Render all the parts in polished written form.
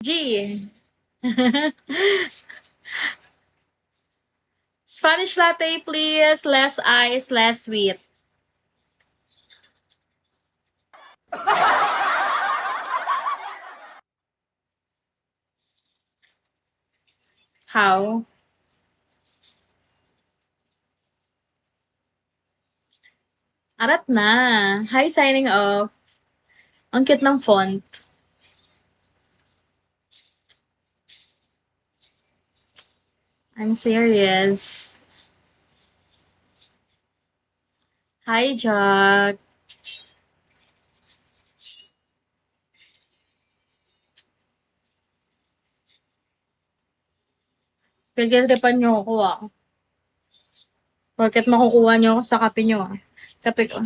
G. Spanish latte, please. Less ice, less sweet. How? Arat na. Hi, signing off. Ang cute ng font. I'm serious. Hi, Jack. Pagkilripan niyo ako Porket makukuha niyo ako sa kape niyo Kape ko.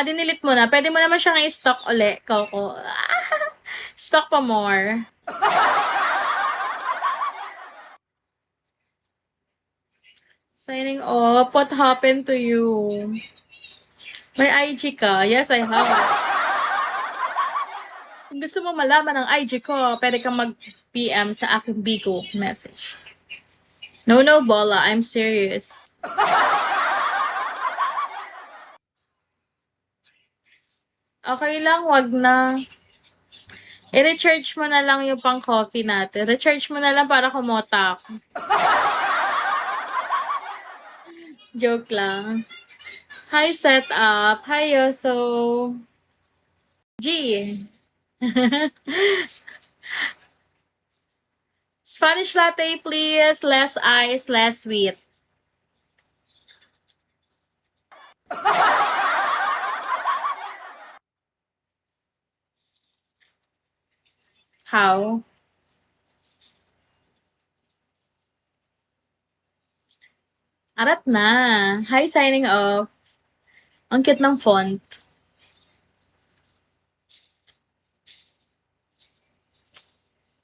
Dinilit mo na. Pwede mo naman siyang i-stock uli, Coco. Stock pa more. Signing off. What happened to you? May IG ka? Yes, I have. Kung gusto mo malaman ang IG ko, pwede kang mag-PM sa aking Bigo message. No, Bola. I'm serious. Okay lang, wag na. I-recharge mo na lang yung pang-coffee natin. Recharge mo na lang para kumota ako. Joke lang. Hi, setup. Hi, Yoso. G. Spanish latte, please. Less ice, less sweet. How? Arat na. Hi, signing off. Ang cute ng font.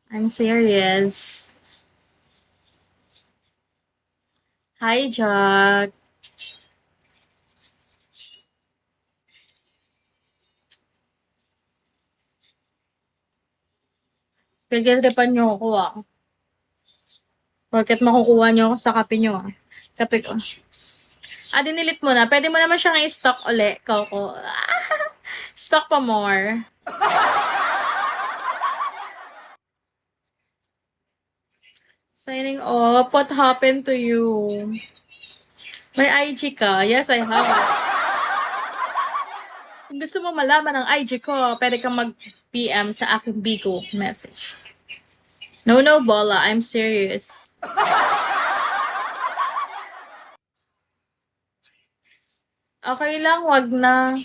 I'm serious. Hi, Jack. Pagkilripan niyo ako Porket makukuha niyo ako sa kape niyo Kape ko. Dinilit mo na. Pwede mo naman siyang i-stock uli, Coco. Stock pa more. Signing off. What happened to you? May IG ka? Yes, I have. Kung gusto mo malaman ang IG ko, pwede kang mag-PM sa aking Bigo message. No, Bola. I'm serious. Okay lang, wag na.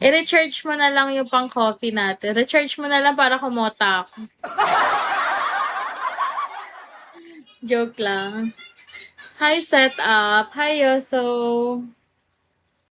I-recharge mo na lang yung pang-coffee natin. Recharge mo na lang para kumota ako. Joke lang. Hi, setup. Hi, Yoso.